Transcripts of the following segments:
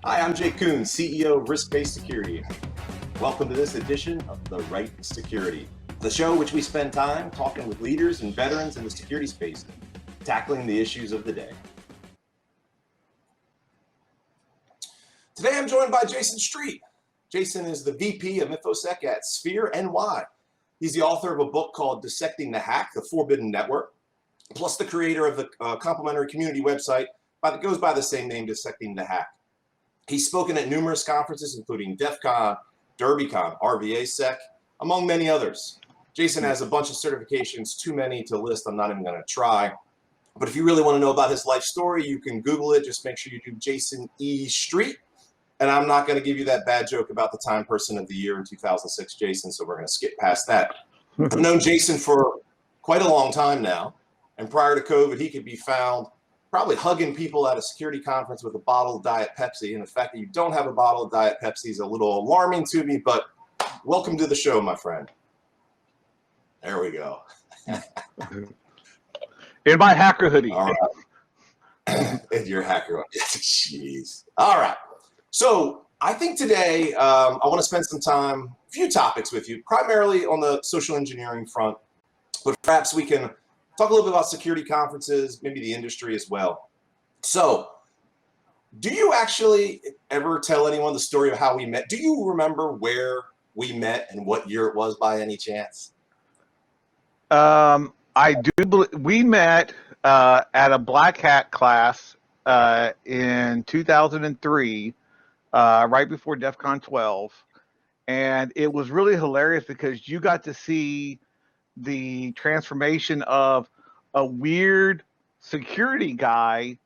Hi, I'm Jake Kouns, CEO of Risk-Based Security. Welcome to this edition of The Right Security, the show which we spend time talking with leaders and veterans in the security space, tackling the issues of the day. Today I'm joined by Jayson E. Jayson is the VP of Infosec at SphereNY. He's the author of a book called Dissecting the Hack, the Forbidden Network, plus the creator of the complimentary community website that goes by the same name, Dissecting the Hack. He's spoken at numerous conferences, including DEF CON, DerbyCon, RVASec, among many others. Jayson has a bunch of certifications, too many to list. I'm not even going to try. But if you really want to know about his life story, you can Google it. Just make sure you do Jayson E. Street. And I'm not going to give you that bad joke about the Time Person of the Year in 2006, Jayson, so we're going to skip past that. I've known Jayson for quite a long time now. And prior to COVID, he could be found probably hugging people at a security conference with a bottle of Diet Pepsi. And the fact that you don't have a bottle of Diet Pepsi is a little alarming to me, but welcome to the show, my friend. There we go. In my hacker hoodie. All right. In your hacker hoodie. Jeez. All right. So I think today I want to spend some time, a few topics with you, primarily on the social engineering front, but perhaps we can talk a little bit about security conferences, maybe the industry as well. So do you actually ever tell anyone the story of how we met? Do you remember where we met and what year it was by any chance? I do believe we met at a black hat class in 2003, right before DEF CON 12. And it was really hilarious because you got to see the transformation of a weird security guy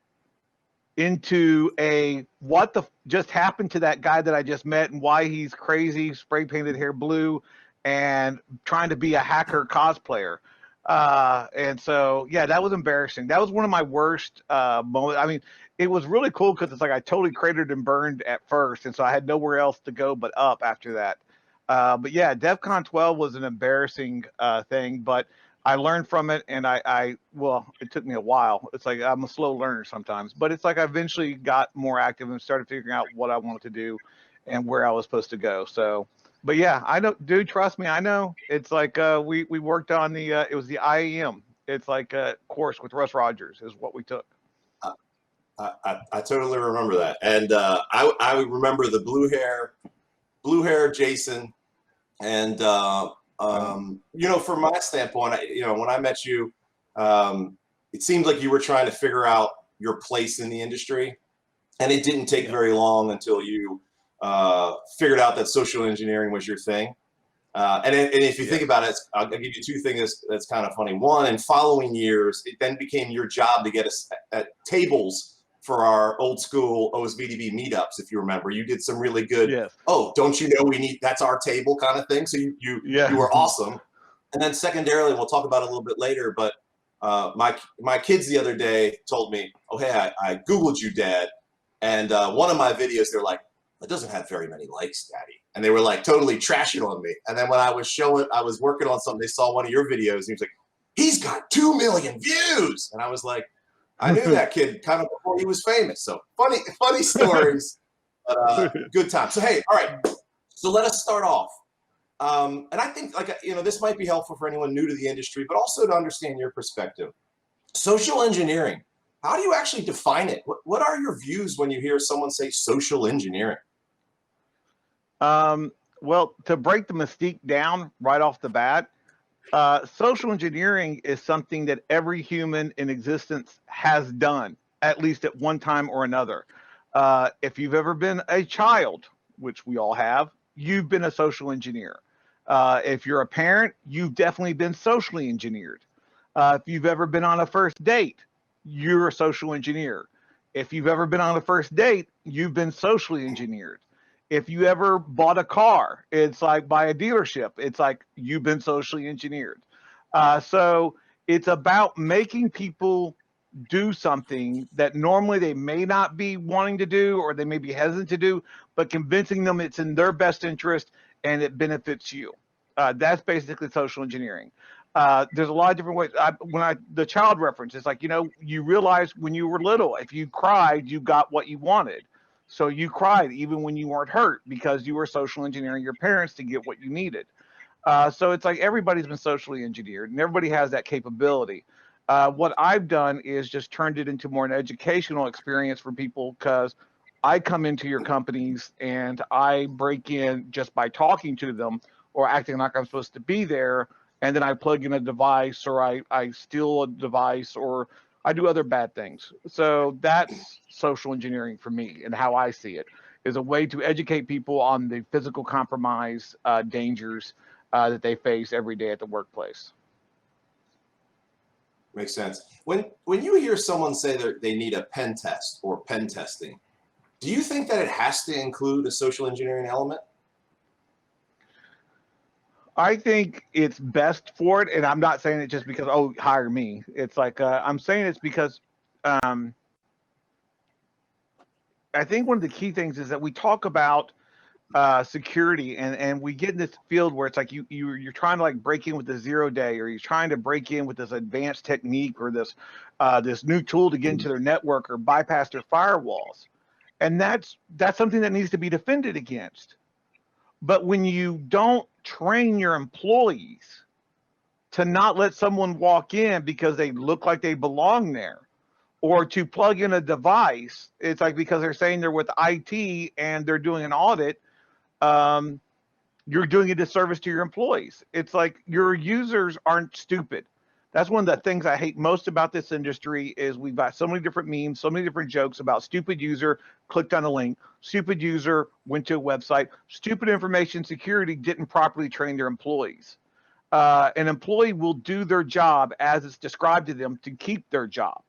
into a what the just happened to that guy that I just met and why he's crazy, spray painted hair blue and trying to be a hacker cosplayer. And so, yeah, that was embarrassing. That was one of my worst moments. I mean, it was really cool because it's like I totally cratered and burned at first. And so I had nowhere else to go but up after that. But yeah, DEF CON 12 was an embarrassing thing, but I learned from it. And well, it took me a while. It's like I'm a slow learner sometimes, but it's like I eventually got more active and started figuring out what I wanted to do and where I was supposed to go. So, but yeah, I know, dude, trust me, I know. It's like we worked on the, it was the IAM. It's like a course with Russ Rogers is what we took. I totally remember that. And I remember the blue hair Jayson. And, you know, from my standpoint, when I met you, it seemed like you were trying to figure out your place in the industry. And it didn't take very long until you figured out that social engineering was your thing. And if you think about it, I'll give you two things that's kind of funny. One, in following years, it then became your job to get us at tables for our old school OSVDB meetups. If you remember, you did some really good, oh, don't you know that's our table kind of thing. So you were awesome. And then secondarily, we'll talk about it a little bit later, but my kids the other day told me, oh, hey, I Googled you, Dad. And one of my videos, they're like, it doesn't have very many likes, Daddy. And they were like totally trashing on me. And then when I was working on something, they saw one of your videos and he was like, he's got 2 million views. And I was like, I knew that kid kind of before he was famous. So funny stories, good time. So, hey, all right. So let us start off. And I think this might be helpful for anyone new to the industry, but also to understand your perspective. Social engineering. How do you actually define it? What are your views when you hear someone say social engineering? Well, to break the mystique down right off the bat, social engineering is something that every human in existence has done, at least at one time or another. If you've ever been a child, which we all have, you've been a social engineer. If you're a parent, you've definitely been socially engineered. If you've ever been on a first date, you're a social engineer. If you've ever been on a first date, you've been socially engineered. If you ever bought a car, it's like by a dealership, it's like you've been socially engineered. So it's about making people do something that normally they may not be wanting to do or they may be hesitant to do, but convincing them it's in their best interest and it benefits you. That's basically social engineering. There's a lot of different ways. The child reference, it's like, you realize when you were little, if you cried, you got what you wanted. So you cried even when you weren't hurt because you were social engineering your parents to get what you needed. So it's like everybody's been socially engineered and everybody has that capability. What I've done is just turned it into more an educational experience for people because I come into your companies and I break in just by talking to them or acting like I'm supposed to be there. And then I plug in a device or I steal a device or I do other bad things. So that's social engineering for me and how I see it is a way to educate people on the physical compromise dangers that they face every day at the workplace. Makes sense. When you hear someone say that they need a pen test or pen testing, do you think that it has to include a social engineering element? I think it's best for it, and I'm not saying it just because hire me. It's like I'm saying it's because um, I think one of the key things is that we talk about security and we get in this field where it's like you're trying to like break in with the 0-day or you're trying to break in with this advanced technique or this new tool to get into their network or bypass their firewalls, and that's something that needs to be defended against. But when you don't train your employees to not let someone walk in because they look like they belong there, or to plug in a device, it's like because they're saying they're with IT and they're doing an audit, um, you're doing a disservice to your employees. It's like your users aren't stupid. That's one of the things I hate most about this industry is we've got so many different memes, so many different jokes about stupid user clicked on a link, stupid user went to a website, stupid information security didn't properly train their employees. An employee will do their job as it's described to them to keep their job.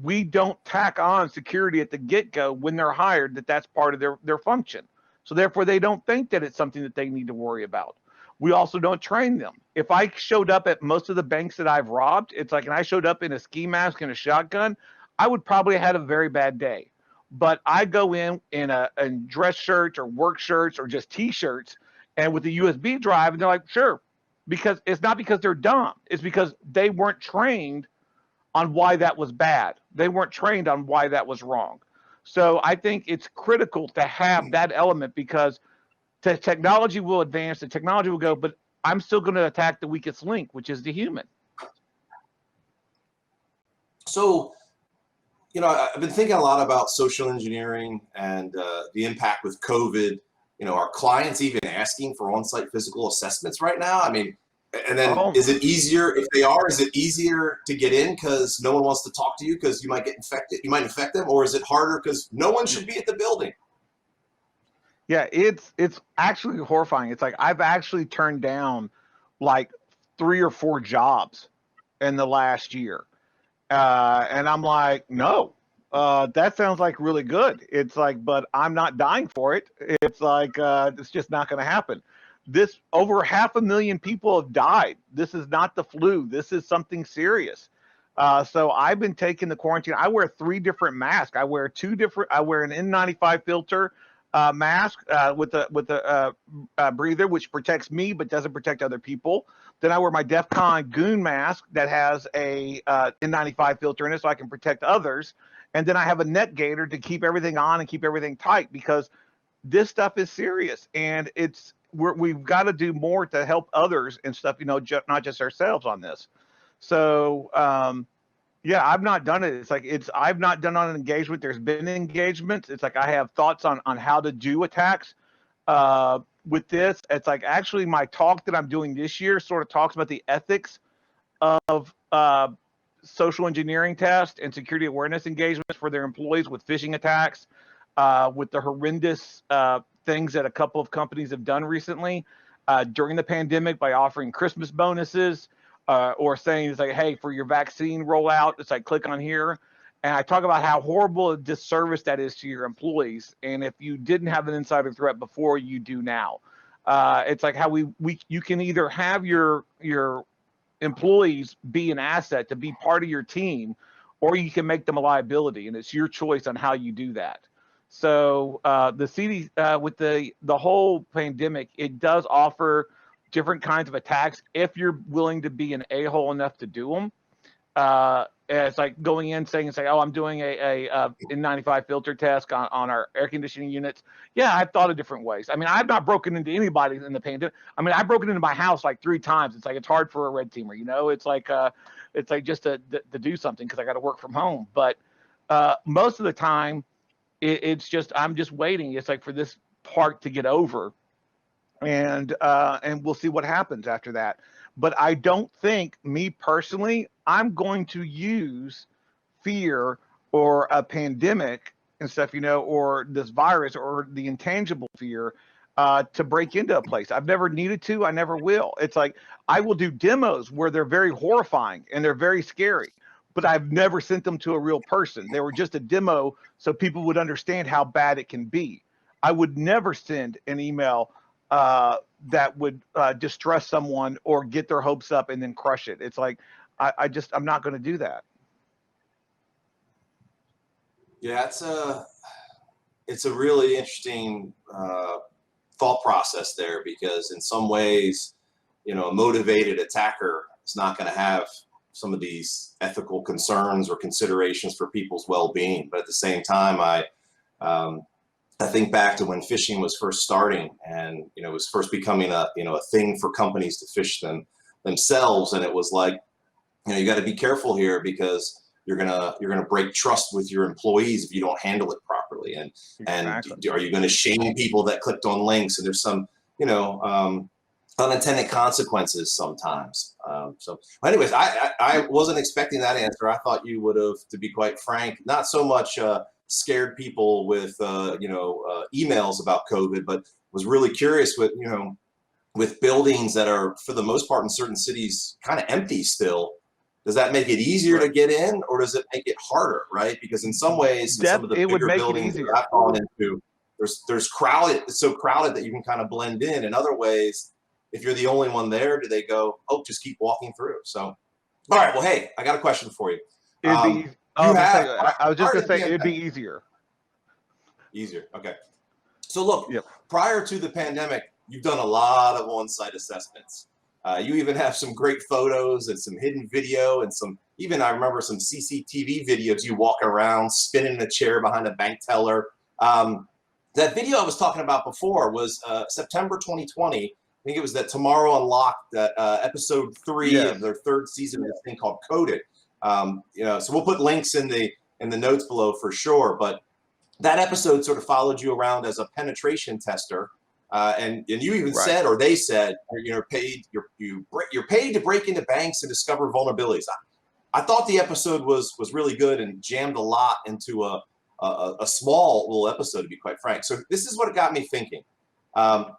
We don't tack on security at the get-go when they're hired that's part of their function. So therefore, they don't think that it's something that they need to worry about. We also don't train them. If I showed up at most of the banks that I've robbed, it's like, and I showed up in a ski mask and a shotgun, I would probably have had a very bad day. But I go in dress shirts or work shirts or just T-shirts and with a USB drive, and they're like, sure, because it's not because they're dumb. It's because they weren't trained on why that was bad. They weren't trained on why that was wrong. So I think it's critical to have that element because the technology will advance, the technology will go, but I'm still going to attack the weakest link, which is the human. So, you know, I've been thinking a lot about social engineering and the impact with COVID. You know, are clients even asking for on-site physical assessments right now? I mean, and then is it easier if they are? Is it easier to get in because no one wants to talk to you because you might get infected? You might infect them, or is it harder because no one should be at the building? Yeah, it's actually horrifying. It's like I've actually turned down like 3 or 4 jobs in the last year, and I'm like, no, that sounds like really good. It's like, but I'm not dying for it. It's like it's just not going to happen. This over 500,000 people have died. This is not the flu. This is something serious. So I've been taking the quarantine. I wear 3 different masks. I wear an N95 filter mask with a breather, which protects me but doesn't protect other people. Then I wear my DEF CON goon mask that has a N95 filter in it, so I can protect others. And then I have a net gaiter to keep everything on and keep everything tight because this stuff is serious, and we've got to do more to help others and stuff. You know, not just ourselves on this. So yeah, I've not done it. It's like I've not done on an engagement. There's been engagements. It's like I have thoughts on how to do attacks with this. It's like actually my talk that I'm doing this year sort of talks about the ethics of social engineering tests and security awareness engagements for their employees with phishing attacks, with the horrendous things that a couple of companies have done recently during the pandemic by offering Christmas bonuses. Or saying it's like, hey, for your vaccine rollout, it's like click on here. And I talk about how horrible a disservice that is to your employees. And if you didn't have an insider threat before, you do now. It's like how you can either have your employees be an asset to be part of your team, or you can make them a liability, and it's your choice on how you do that. So the CD with the whole pandemic, it does offer different kinds of attacks if you're willing to be an a-hole enough to do them. it's like going in saying, oh, I'm doing a N95 filter test on our air conditioning units. Yeah, I've thought of different ways. I mean, I've not broken into anybody in the pandemic. I mean, I've broken into my house like 3 times. It's like, it's hard for a red teamer, you know. It's like just to do something because I got to work from home. But most of the time, it's just, I'm just waiting. It's like for this part to get over, and we'll see what happens after that. But I don't think, me personally, I'm going to use fear or a pandemic and stuff, you know, or this virus or the intangible fear to break into a place. I've never needed to. I never will. It's like I will do demos where they're very horrifying and they're very scary, but I've never sent them to a real person. They were just a demo so people would understand how bad it can be. I would never send an email that would distress someone or get their hopes up and then crush it. It's like, I'm not going to do that. Yeah, it's a really interesting thought process there, because in some ways, you know, a motivated attacker is not going to have some of these ethical concerns or considerations for people's well-being. But at the same time, I think back to when phishing was first starting, and you know, it was first becoming a thing for companies to phish themselves, and it was like, you know, you got to be careful here because you're gonna break trust with your employees if you don't handle it properly, and Exactly. are you going to shame people that clicked on links? And there's some, you know, unintended consequences sometimes. So anyways, I wasn't expecting that answer. I thought you would have, to be quite frank, not so much scared people with emails about COVID, but was really curious with, you know, with buildings that are for the most part in certain cities kind of empty still. Does that make it easier to get in, or does it make it harder, right? Because in some ways, in some of the bigger buildings that I've gone into, there's crowded, it's so crowded that you can kind of blend in. In other ways, if you're the only one there, do they go, oh, just keep walking through? So, all right, well, hey, I got a question for you. I was just going to say, it'd be easier. Easier, okay. So look, prior to the pandemic, you've done a lot of on-site assessments. You even have some great photos and some hidden video and some, even I remember some CCTV videos, you walking around, spinning in a chair behind a bank teller. That video I was talking about before was September 2020. I think it was that Tomorrow Unlocked, that episode 3 of their 3rd season of this thing called Coded. You know, so we'll put links in the notes below for sure. But that episode sort of followed you around as a penetration tester. And you even said, or they said, you're paid to break into banks and discover vulnerabilities. I thought the episode was really good and jammed a lot into a small little episode, to be quite frank. So this is what got me thinking.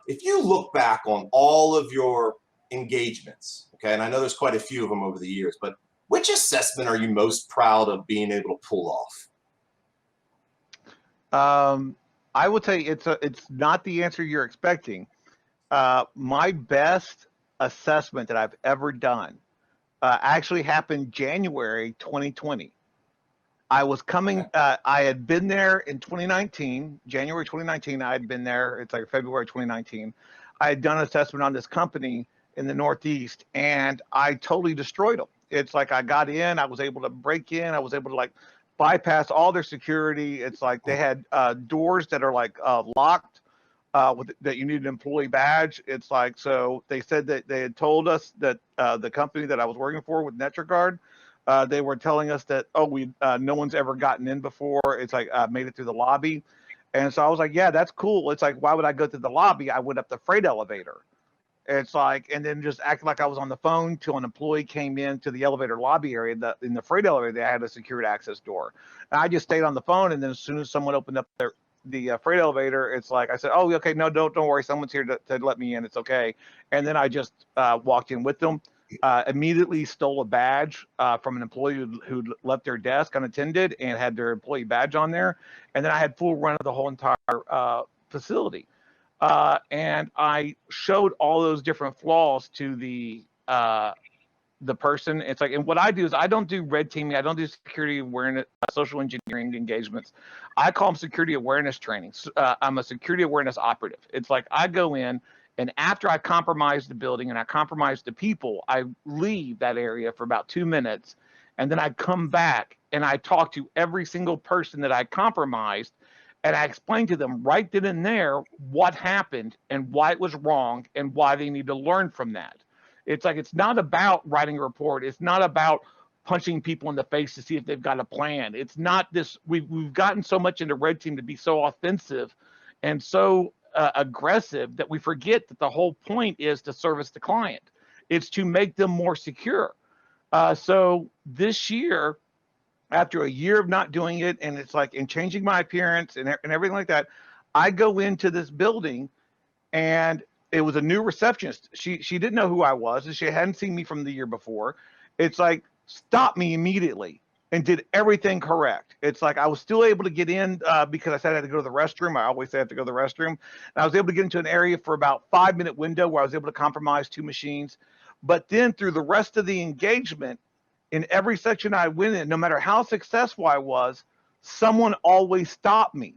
If you look back on all of your engagements, okay, and I know there's quite a few of them over the years, but which assessment are you most proud of being able to pull off? I will tell you, it's not the answer you're expecting. My best assessment that I've ever done actually happened January 2020. I was coming, I had been there in 2019, January 2019, I had been there, it's like February 2019. I had done an assessment on this company in the Northeast, and I totally destroyed them. It's like I got in, I was able to break in, I was able to like bypass all their security. It's like they had doors that are like locked that you need an employee badge. It's like, so they said that they had told us that the company that I was working for with NetraGuard, they were telling us that, no one's ever gotten in before. It's like made it through the lobby. And so I was like, yeah, that's cool. It's like, why would I go to the lobby? I went up the freight elevator. It's like, and then just acting like I was on the phone till an employee came in to the elevator lobby area. In the freight elevator, they had a secured access door. And I just stayed on the phone. And then as soon as someone opened up the freight elevator, it's like, I said, oh, okay, no, don't worry. Someone's here to let me in. It's okay. And then I just walked in with them, immediately stole a badge from an employee who'd left their desk unattended and had their employee badge on there. And then I had full run of the whole entire facility. And I showed all those different flaws to the person. It's like, and what I do is I don't do red teaming. I don't do security awareness, social engineering engagements. I call them security awareness trainings. I'm a security awareness operative. It's like I go in, and after I compromise the building and I compromise the people, I leave that area for about 2 minutes. And then I come back and I talk to every single person that I compromised, and I explain to them right then and there what happened and why it was wrong and why they need to learn from that. It's like, it's not about writing a report. It's not about punching people in the face to see if they've got a plan. It's not this. We've gotten so much into red team to be so offensive and so aggressive that we forget that the whole point is to service the client. It's to make them more secure. So this year, after a year of not doing it, and it's like, and changing my appearance and everything like that, I go into this building, and it was a new receptionist. She didn't know who I was, and she hadn't seen me from the year before. It's like, stopped me immediately and did everything correct. It's like, I was still able to get in because I said I had to go to the restroom. I always say I have to go to the restroom. And I was able to get into an area for about 5-minute window where I was able to compromise 2 machines. But then through the rest of the engagement, in every section I went in, no matter how successful I was, someone always stopped me.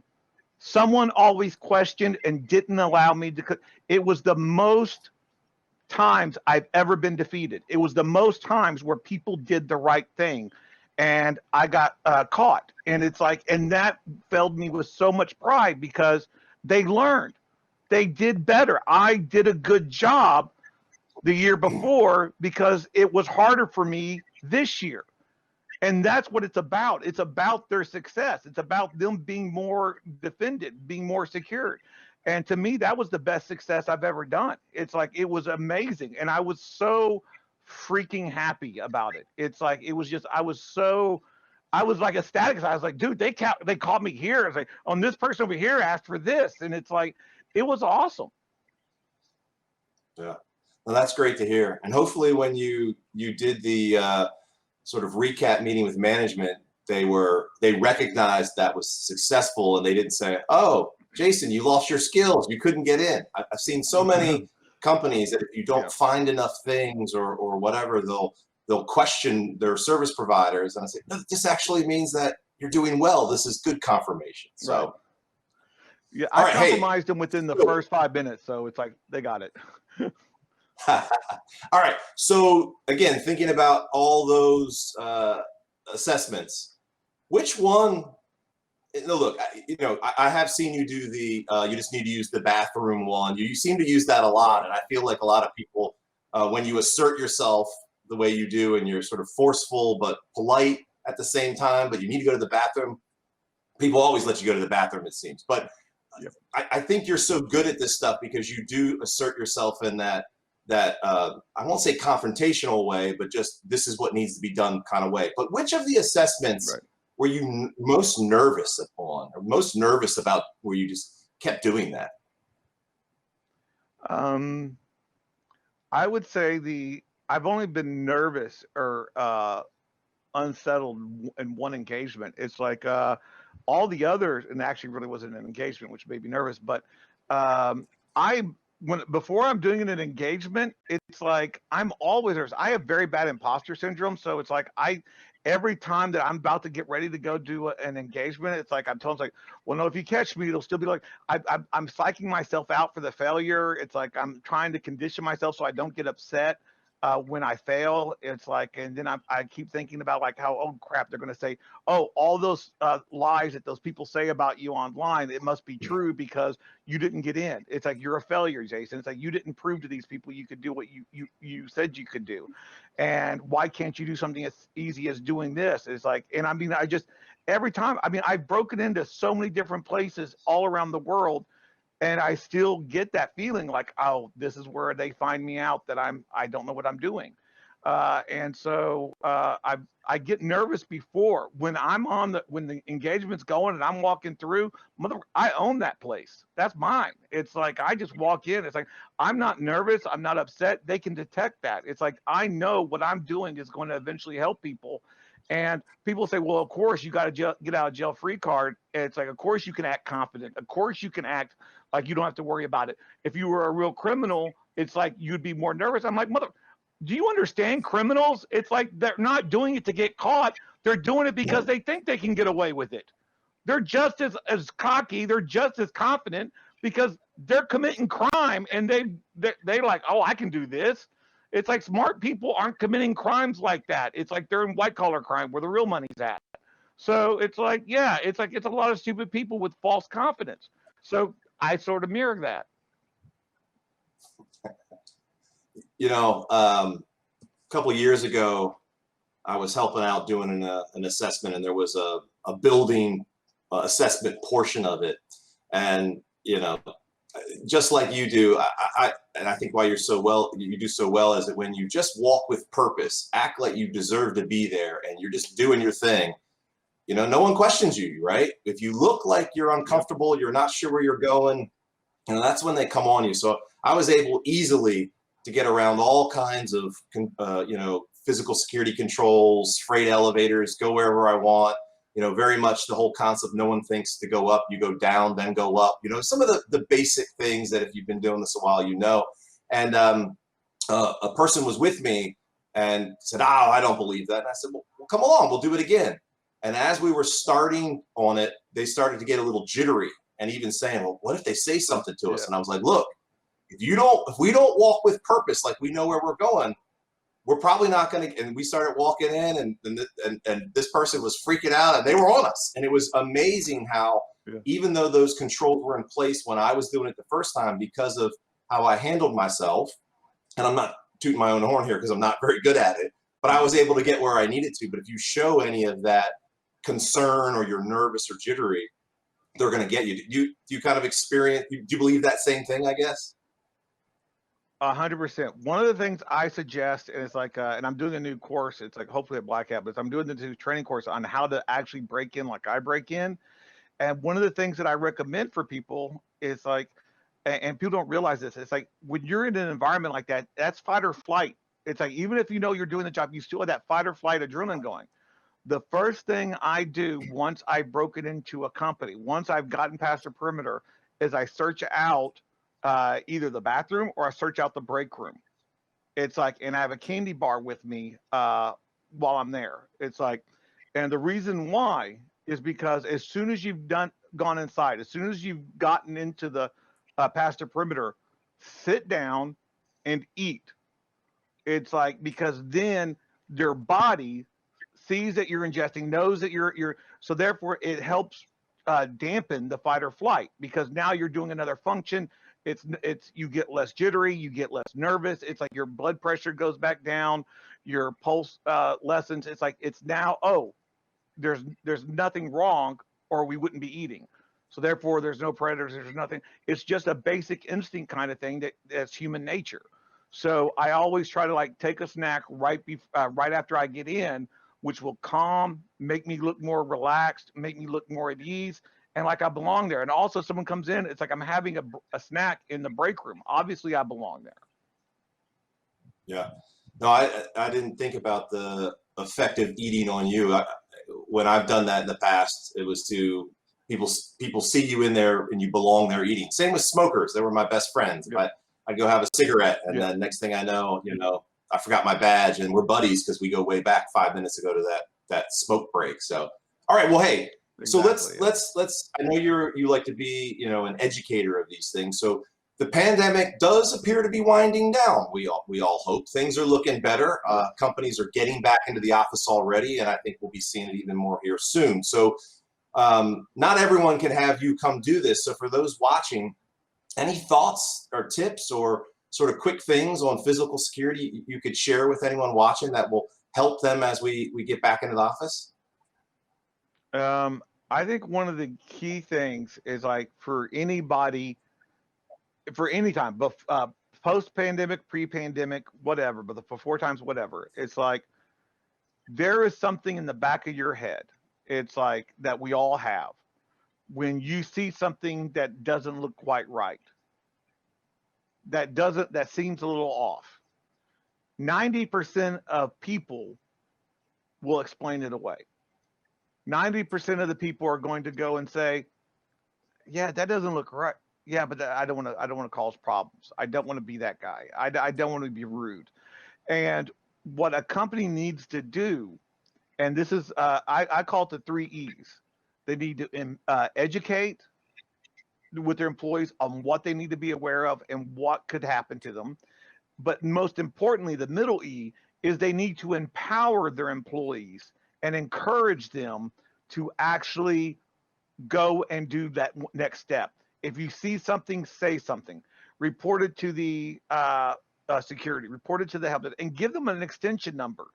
Someone always questioned and didn't allow me to. It was the most times I've ever been defeated. It was the most times where people did the right thing, and I got caught. And it's like, and that filled me with so much pride because they learned, they did better. I did a good job the year before because it was harder for me this year. And that's what it's about. It's about their success. It's about them being more defended, being more secured. And to me, that was the best success I've ever done. It's like, it was amazing. And I was so freaking happy about it. It's like, it was just, I was like ecstatic. I was like, dude, they called me here. I was like, oh, this person over here asked for this. And it's like, it was awesome. Yeah. Well, that's great to hear. And hopefully when you did the sort of recap meeting with management, they recognized that was successful, and they didn't say, oh, Jayson, you lost your skills, you couldn't get in. I've seen so many companies that if you don't find enough things or whatever, they'll question their service providers. And I say, no, this actually means that you're doing well. This is good confirmation. So, right. Yeah, I compromised them within the first 5 minutes. So it's like, they got it. All right. So again, thinking about all those assessments, which one? No, look, I have seen you do the you just need to use the bathroom one. You seem to use that a lot, and I feel like a lot of people, when you assert yourself the way you do, and you're sort of forceful but polite at the same time, but you need to go to the bathroom. People always let you go to the bathroom, it seems. But I think you're so good at this stuff because you do assert yourself in that I won't say confrontational way, but just this is what needs to be done kind of way. But which of the assessments were you most nervous upon, or most nervous about, where you just kept doing that? I would say I've only been nervous or unsettled in one engagement. It's like all the others, and actually really wasn't an engagement, which made me nervous. But before I'm doing an engagement, it's like I'm always nervous. I have very bad imposter syndrome, so it's like every time that I'm about to get ready to go do an engagement, it's like I'm told, like, well, no, if you catch me, it'll still be like I'm psyching myself out for the failure. It's like I'm trying to condition myself so I don't get upset when I fail. It's like, and then I keep thinking about like how, oh crap, they're going to say, oh, all those lies that those people say about you online, it must be true because you didn't get in. It's like, you're a failure, Jayson. It's like, you didn't prove to these people you could do what you said you could do. And why can't you do something as easy as doing this? It's like, and I mean, every time, I mean, I've broken into so many different places all around the world, and I still get that feeling like, oh, this is where they find me out that I don't know what I'm doing. And so I get nervous before when when the engagement's going and I'm walking through, I own that place. That's mine. It's like, I just walk in. It's like, I'm not nervous. I'm not upset. They can detect that. It's like, I know what I'm doing is going to eventually help people. And people say, well, of course you got to get out of jail free card. And it's like, of course you can act confident. Of course you can act like you don't have to worry about it. If you were a real criminal, it's like, you'd be more nervous. I'm like, do you understand criminals? It's like, they're not doing it to get caught. They're doing it because they think they can get away with it. They're just as cocky. They're just as confident because they're committing crime, and they like, oh, I can do this. It's like smart people aren't committing crimes like that. It's like they're in white collar crime where the real money's at. So it's like, yeah, it's like it's a lot of stupid people with false confidence. So I sort of mirror that. You know, a couple of years ago, I was helping out doing an assessment, and there was a building assessment portion of it. And, you know, just like you do, and I think why you do so well is that when you just walk with purpose, act like you deserve to be there, and you're just doing your thing, you know, no one questions you, right? If you look like you're uncomfortable, you're not sure where you're going, you know, that's when they come on you. So I was able easily to get around all kinds of, you know, physical security controls, freight elevators, go wherever I want. You know, very much the whole concept, no one thinks to go up, you go down, then go up. You know, some of the basic things that if you've been doing this a while, you know. And a person was with me and said, oh, I don't believe that. And I said, well, come along, we'll do it again. And as we were starting on it, they started to get a little jittery and even saying, well, what if they say something to us? And I was like, look, if we don't walk with purpose, like we know where we're going, we're probably not going to. And we started walking in, and this person was freaking out, and they were on us. And it was amazing how, even though those controls were in place when I was doing it the first time, because of how I handled myself, and I'm not tooting my own horn here because I'm not very good at it, but I was able to get where I needed to. But if you show any of that concern or you're nervous or jittery, they're going to get you. Do you kind of experience? Do you believe that same thing? I guess. 100%. One of the things I suggest, and it's like, and I'm doing a new course. It's like hopefully a Black Hat, but I'm doing the new training course on how to actually break in like I break in. And one of the things that I recommend for people is like, and people don't realize this, it's like when you're in an environment like that, that's fight or flight. It's like even if you know you're doing the job, you still have that fight or flight adrenaline going. The first thing I do once I've broken into a company, once I've gotten past the perimeter, is I search out either the bathroom or I search out the break room. It's like, and I have a candy bar with me while I'm there. It's like, and the reason why is because as soon as you've gone inside, as soon as you've gotten into the past the perimeter, sit down and eat. It's like, because then their body sees that you're ingesting, knows that you're so therefore it helps dampen the fight or flight, because now you're doing another function. It's you get less jittery, you get less nervous. It's like your blood pressure goes back down, your pulse lessens. It's like it's now, oh, there's nothing wrong, or we wouldn't be eating. So therefore there's no predators, there's nothing. It's just a basic instinct kind of thing that's human nature. So I always try to like take a snack right after I get in, which will calm, make me look more relaxed, make me look more at ease, and like I belong there. And also, someone comes in, it's like I'm having a snack in the break room. Obviously, I belong there. Yeah. No, I didn't think about the effective eating on you. When I've done that in the past, it was to people see you in there and you belong there eating. Same with smokers. They were my best friends. Yeah. I'd go have a cigarette, and then next thing I know, you know, I forgot my badge, and we're buddies because we go way back 5 minutes ago to that smoke break. So, all right, well, hey, exactly, so let's. I know you like to be, you know, an educator of these things. So the pandemic does appear to be winding down. We all hope things are looking better. Companies are getting back into the office already, and I think we'll be seeing it even more here soon. So not everyone can have you come do this. So for those watching, any thoughts or tips or sort of quick things on physical security you could share with anyone watching that will help them as we get back into the office? I think one of the key things is like for anybody, for any time, but post-pandemic, pre-pandemic, whatever, but for 4 times, whatever, it's like there is something in the back of your head. It's like that we all have. When you see something that doesn't look quite right, that seems a little off, 90% of people will explain it away. 90% of the people are going to go and say, yeah, that doesn't look right. Yeah, but I don't want to cause problems. I don't want to be that guy. I don't want to be rude. And what a company needs to do, and this is I call it the 3 E's. They need to educate with their employees on what they need to be aware of and what could happen to them. but most importantly, the middle E is they need to empower their employees and encourage them to actually go and do that next step. If you see something, say something. Report it to the security, report it to the help desk, and give them an extension number.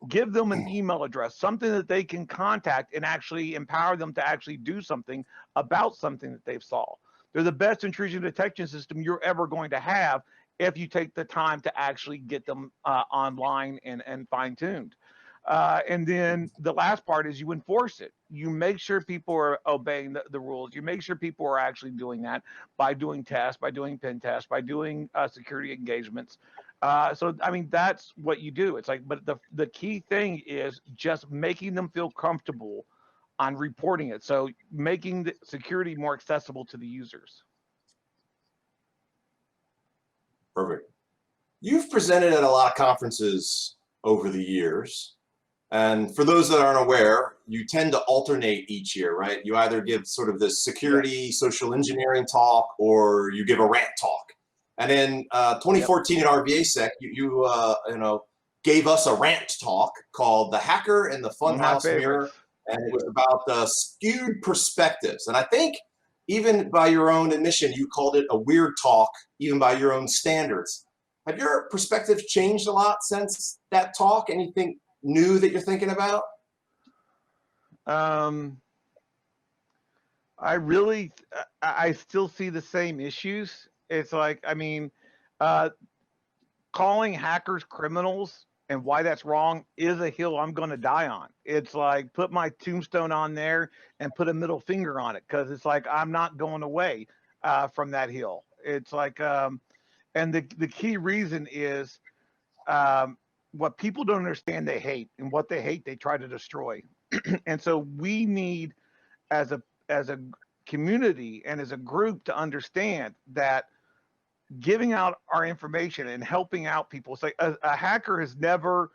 Give them an email address, something that they can contact and actually empower them to actually do something about something that they've saw. They're the best intrusion detection system you're ever going to have if you take the time to actually get them online and fine-tuned. And then the last part is you enforce it. You make sure people are obeying the rules. You make sure people are actually doing that by doing tests, by doing pen tests, by doing security engagements. So, I mean, that's what you do. It's like, but the key thing is just making them feel comfortable on reporting it. So making the security more accessible to the users. Perfect. You've presented at a lot of conferences over the years. And for those that aren't aware, you tend to alternate each year, right? You either give sort of this security, social engineering talk, or you give a rant talk. And in 2014 at RVASec, you gave us a rant talk called "The Hacker and the Funhouse Mirror," and it was about skewed perspectives. And I think even by your own admission, you called it a weird talk, even by your own standards. Have your perspectives changed a lot since that talk? Anything new that you're thinking about? I still see the same issues. It's like, I mean, calling hackers criminals and why that's wrong is a hill I'm going to die on. It's like, put my tombstone on there and put a middle finger on it, because it's like, I'm not going away from that hill. It's like, and the key reason is what people don't understand they hate, and what they hate they try to destroy. And so we need, as a community and as a group, to understand that giving out our information and helping out people. It's like a hacker has never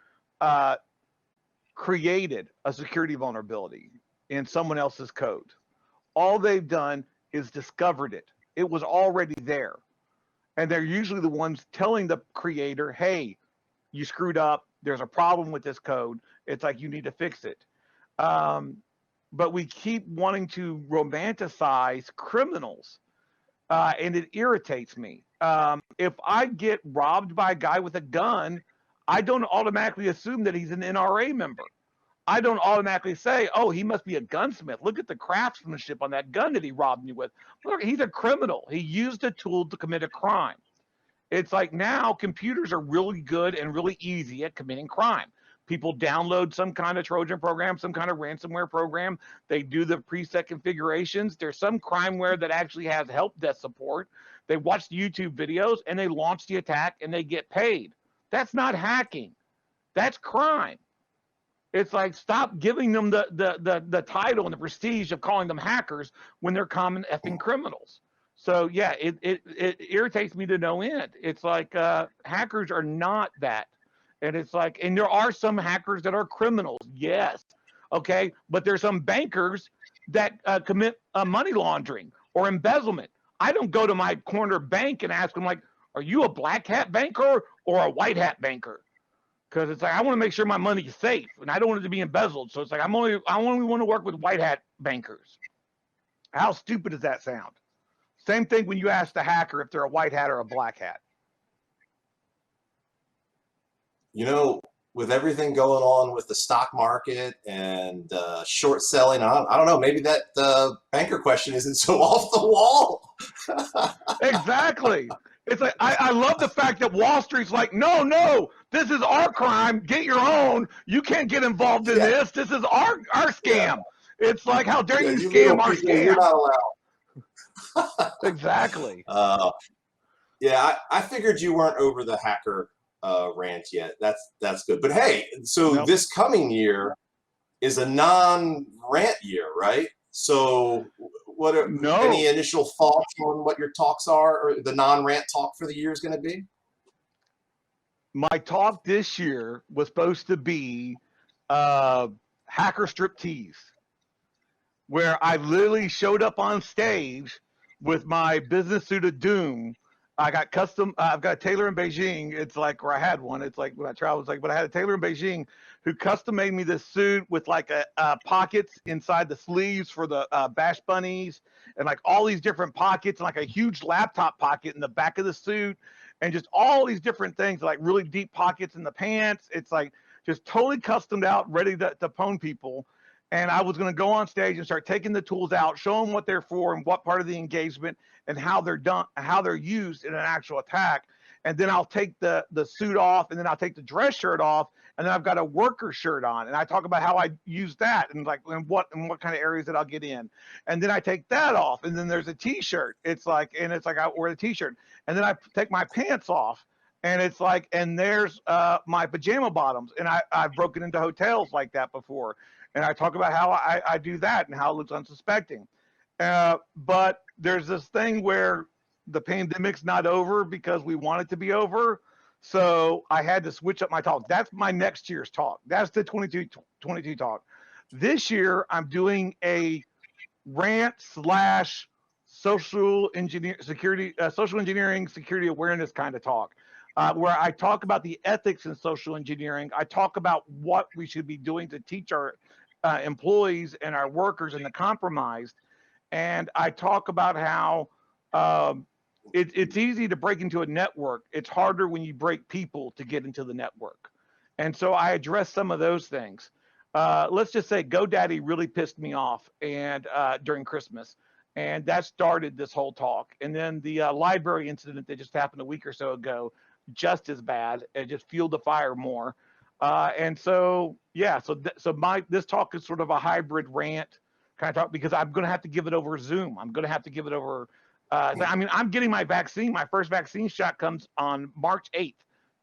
created a security vulnerability in someone else's code. All they've done is discovered it. It was already there. And they're usually the ones telling the creator, hey, you screwed up. There's a problem with this code. It's like, you need to fix it. But we keep wanting to romanticize criminals, and it irritates me. If I get robbed by a guy with a gun, I don't automatically assume that he's an NRA member. I don't automatically say, oh, he must be a gunsmith. Look at the craftsmanship on that gun that he robbed me with. Look, he's a criminal. He used a tool to commit a crime. It's like, now computers are really good and really easy at committing crime. People download some kind of Trojan program, some kind of ransomware program. They do the preset configurations. There's some crimeware that actually has help desk support. They watch the YouTube videos and they launch the attack and they get paid. That's not hacking. That's crime. It's like, stop giving them the title and the prestige of calling them hackers when they're common effing criminals. So yeah, it irritates me to no end. It's like, hackers are not that. And it's like, and there are some hackers that are criminals, yes, okay, but there's some bankers that commit money laundering or embezzlement. I don't go to my corner bank and ask them, like, are you a black hat banker or a white hat banker? Because it's like, I want to make sure my money's safe and I don't want it to be embezzled. So it's like, I only want to work with white hat bankers. How stupid does that sound? Same thing when you ask the hacker if they're a white hat or a black hat. You know, with everything going on with the stock market and short selling, I don't know, maybe that banker question isn't so off the wall. Exactly. It's like, I love the fact that Wall Street's like, no, this is our crime. Get your own. You can't get involved in this. This is our scam. Yeah. It's like, how dare you scam our scam? You're not allowed. Exactly. Yeah, I figured you weren't over the hacker rant yet. That's good. But hey, so this coming year is a non-rant year, right? So what are any initial thoughts on what your talks are, or the non-rant talk for the year is going to be? My talk this year was supposed to be hacker striptease, where I literally showed up on stage with my business suit of doom I got custom. I've got a tailor in Beijing. It's like where I had one. It's like when I traveled. It's like, but I had a tailor in Beijing who custom made me this suit with like pockets inside the sleeves for the bash bunnies, and like all these different pockets, and like a huge laptop pocket in the back of the suit, and just all these different things, like really deep pockets in the pants. It's like just totally customed out, ready to pwn people. And I was going to go on stage and start taking the tools out, show them what they're for and what part of the engagement and how they're done, how they're used in an actual attack. And then I'll take the suit off, and then I'll take the dress shirt off, and then I've got a worker shirt on, and I talk about how I use that and like and what kind of areas that I'll get in. And then I take that off, and then there's a t-shirt. It's like I wear the t-shirt, and then I take my pants off. And it's like, and there's my pajama bottoms, and I've broken into hotels like that before, and I talk about how I do that and how it looks unsuspecting. But there's this thing where the pandemic's not over because we want it to be over, so I had to switch up my talk. That's my next year's talk. That's the 22 talk. This year, I'm doing a rant slash social engineering, security awareness kind of talk. Where I talk about the ethics in social engineering. I talk about what we should be doing to teach our employees and our workers and the compromised. And I talk about how it's easy to break into a network. It's harder when you break people to get into the network. And so I address some of those things. Let's just say GoDaddy really pissed me off and during Christmas. And that started this whole talk. And then the library incident that just happened a week or so ago, just as bad. It just fueled the fire more. And so, yeah, so this talk is sort of a hybrid rant kind of talk because I'm going to have to give it over Zoom. I'm going to have to give it over. I mean, I'm getting my vaccine. My first vaccine shot comes on March 8th.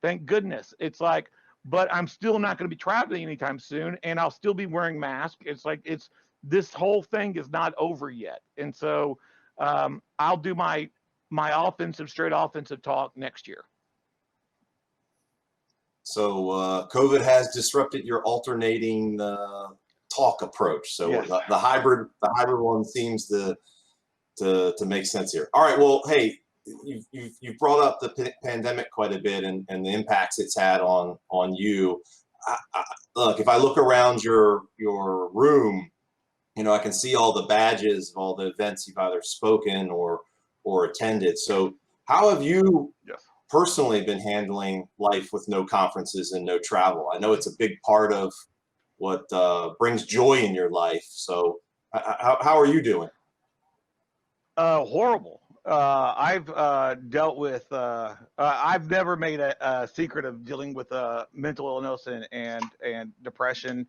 Thank goodness. It's like, but I'm still not going to be traveling anytime soon, and I'll still be wearing masks. It's like this whole thing is not over yet, and so I'll do my straight offensive talk next year. So COVID has disrupted your alternating talk approach. So yes. the hybrid one seems to make sense here. All right. Well, hey, you've brought up the pandemic quite a bit and the impacts it's had on you. Look, if I look around your room, I can see all the badges of all the events you've either spoken or attended. So how have you personally been handling life with no conferences and no travel? I know it's a big part of what brings joy in your life. So how are you doing? Horrible. I've dealt with. I've never made a secret of dealing with mental illness and depression,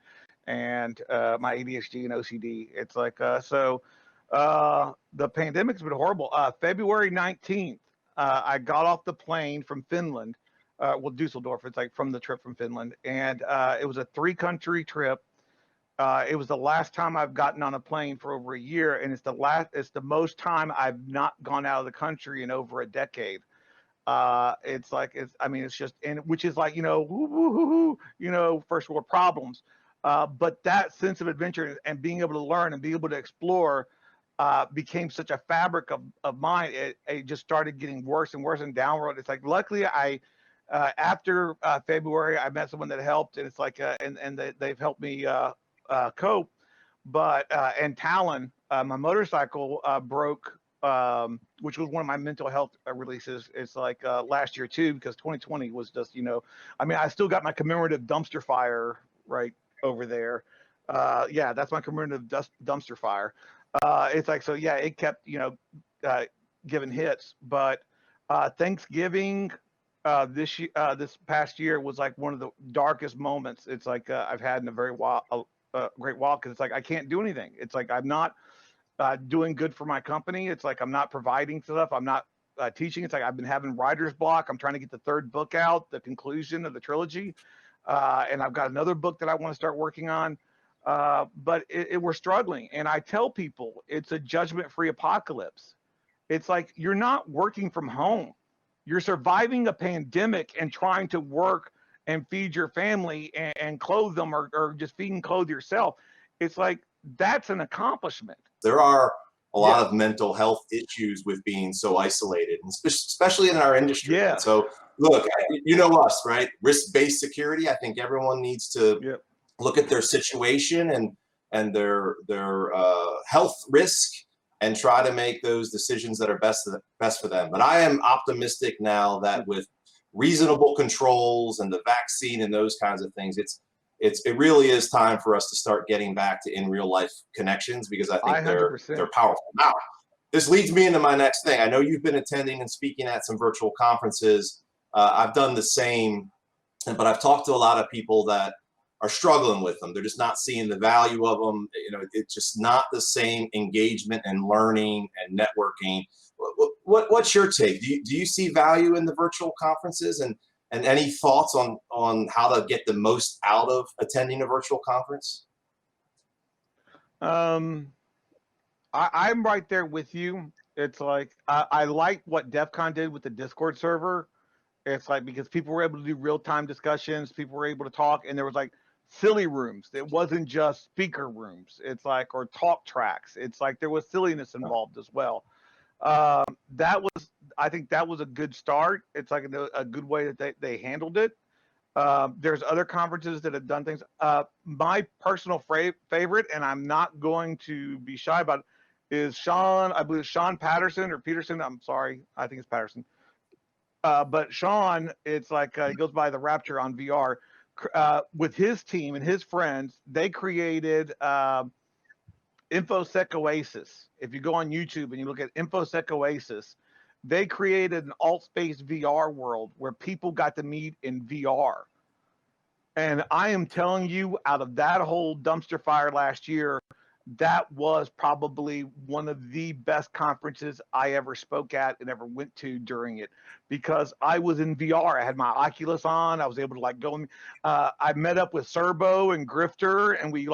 and my ADHD and OCD. It's like the pandemic's been horrible. February 19th, I got off the plane from Finland. Dusseldorf. It's like from the trip from Finland, and it was a 3-country trip. It was the last time I've gotten on a plane for over a year, and it's the most time I've not gone out of the country in over a decade. It's just, and which is like, first world problems. But that sense of adventure and being able to learn and be able to explore became such a fabric of mine. It just started getting worse and worse and downward. It's like, luckily after February, I met someone that helped, and it's like, and they've helped me cope. But and Talon, my motorcycle broke, which was one of my mental health releases. It's like last year too, because 2020 was just, I still got my commemorative dumpster fire right over there. Yeah, that's my commemorative dumpster fire. It's like, so yeah, it kept, giving hits. But Thanksgiving this past year was like one of the darkest moments. It's like I've had in a great while, because it's like I can't do anything. It's like I'm not doing good for my company. It's like I'm not providing stuff. I'm not teaching. It's like I've been having writer's block. I'm trying to get the 3rd book out, the conclusion of the trilogy, and I've got another book that I want to start working on. But we're struggling, and I tell people it's a judgment-free apocalypse. It's like you're not working from home. You're surviving a pandemic and trying to work and feed your family and clothe them, or just feed and clothe yourself. It's like, that's an accomplishment. There are a lot of mental health issues with being so isolated, and especially in our industry. Yeah. And so, look, you know us, right? Risk-based security. I think everyone needs to look at their situation and their health risk and try to make those decisions that are best for them. But I am optimistic now that with reasonable controls and the vaccine and those kinds of things, it really is time for us to start getting back to in real life connections, because I think they're powerful. Now, this leads me into my next thing. I know you've been attending and speaking at some virtual conferences. I've done the same, but I've talked to a lot of people that are struggling with them. They're just not seeing the value of them. You know, it's just not the same engagement and learning and networking. What's your take? Do you see value in the virtual conferences, and any thoughts on how to get the most out of attending a virtual conference? I'm right there with you. It's like I like what DEF CON did with the Discord server. It's like, because people were able to do real-time discussions, people were able to talk, and there was like silly rooms. It wasn't just speaker rooms. It's like, or talk tracks. It's like there was silliness involved as well. I think that was a good start. It's like a good way that they handled it. There's other conferences that have done things. My personal favorite, and I'm not going to be shy about it, is I believe Sean Patterson or Peterson. I'm sorry, I think it's Patterson. But Sean, it's like he goes by the Rapture on VR. With his team and his friends, they created Infosec Oasis. If you go on YouTube and you look at Infosec Oasis, they created an alt space VR world where people got to meet in VR. And I am telling you, out of that whole dumpster fire last year, that was probably one of the best conferences I ever spoke at and ever went to during it, because I was in VR. I had my Oculus on. I was able to like go. I met up with Serbo and Grifter, and we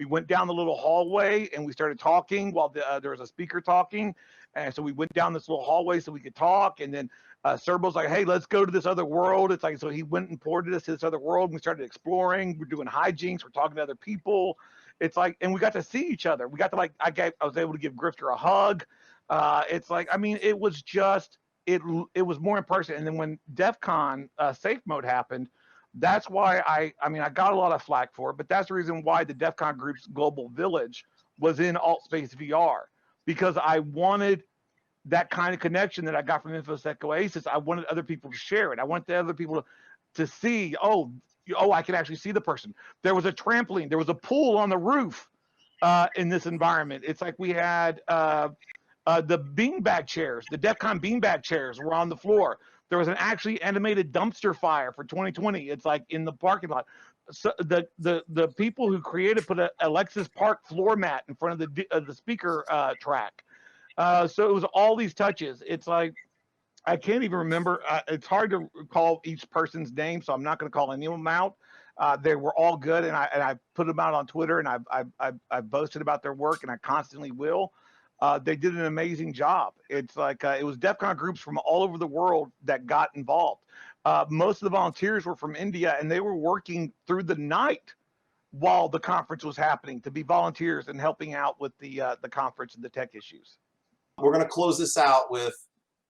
went down the little hallway and we started talking while there was a speaker talking. And so we went down this little hallway so we could talk. And then Serbo's like, "Hey, let's go to this other world." It's like, so he went and ported us to this other world. And we started exploring. We're doing hijinks. We're talking to other people. It's like, and we got to see each other. We got to I was able to give Grifter a hug. It's like, I mean, it was just, it was more in person. And then when DEF CON safe mode happened, that's why I mean, I got a lot of flack for it, but that's the reason why the DEF CON group's global village was in alt space VR, because I wanted that kind of connection that I got from InfoSec Oasis. I wanted other people to share it. I wanted other people to see, oh, I can actually see the person. There was a trampoline. There was a pool on the roof in this environment. It's like we had the beanbag chairs. The DEF CON beanbag chairs were on the floor. There was an actually animated dumpster fire for 2020. It's like in the parking lot. So the people who created put a Alexis Park floor mat in front of the speaker track. So it was all these touches. It's like, I can't even remember. It's hard to recall each person's name, so I'm not going to call any of them out. They were all good, and I put them out on Twitter, and I've boasted about their work, and I constantly will. They did an amazing job. It's like it was DEF CON groups from all over the world that got involved. Most of the volunteers were from India, and they were working through the night while the conference was happening to be volunteers and helping out with the conference and the tech issues. We're going to close this out with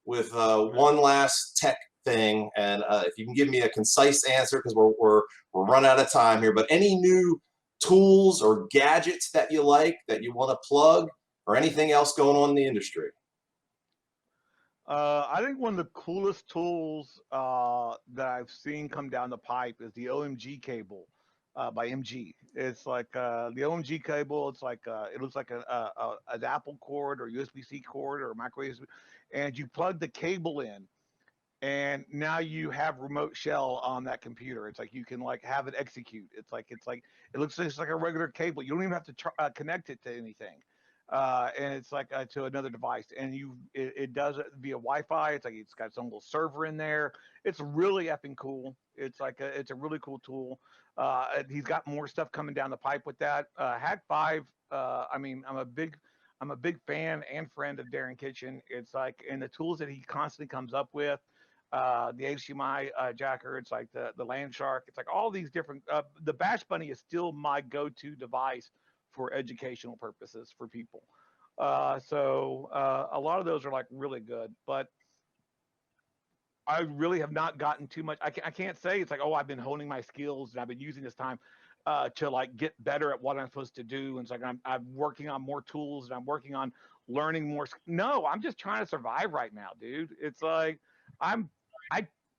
one last tech thing, and if you can give me a concise answer, because we're run out of time here, but any new tools or gadgets that you like, that you want to plug, or anything else going on in the industry? I think one of the coolest tools that I've seen come down the pipe is the O.MG cable by MG. It's like the O.MG cable. It's like it looks like an Apple cord or USB-C cord or micro USB, and you plug the cable in, and now you have remote shell on that computer. It's like you can like have it execute. It's like it looks just like a regular cable. You don't even have to connect it to anything. And it's like to another device, and it does it via Wi-Fi. It's like it's got its own little server in there. It's really effing cool. It's like it's a really cool tool. He's got more stuff coming down the pipe with that. Hack 5. I mean, I'm a big fan and friend of Darren Kitchen. It's like, and the tools that he constantly comes up with. The HDMI jacker. It's like the Land Shark. It's like all these different. The Bash Bunny is still my go-to device for educational purposes for people. So a lot of those are like really good, but I really have not gotten too much. I can't say it's like, oh, I've been honing my skills and I've been using this time to like get better at what I'm supposed to do. And it's like I'm working on more tools and I'm working on learning more. No, I'm just trying to survive right now, dude. It's like I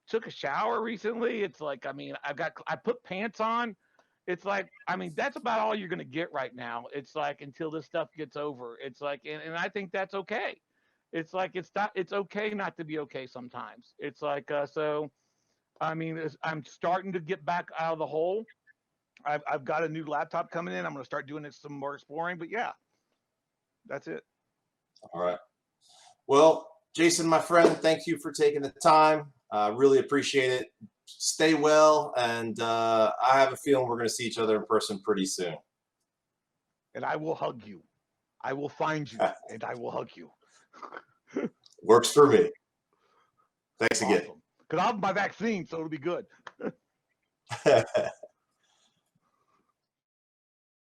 took a shower recently. It's like, I mean, I put pants on. It's like, I mean, that's about all you're gonna get right now. It's like until this stuff gets over. It's like, and I think that's okay. It's like it's okay not to be okay sometimes. It's like so. I mean, I'm starting to get back out of the hole. I've got a new laptop coming in. I'm going to start doing some more exploring. But yeah, that's it. All right. Well, Jayson, my friend, thank you for taking the time. Really appreciate it. Stay well, and I have a feeling we're going to see each other in person pretty soon. And I will hug you. I will find you, and I will hug you. Works for me. Thanks Awesome. again. Because I'll have my vaccine, so it'll be good.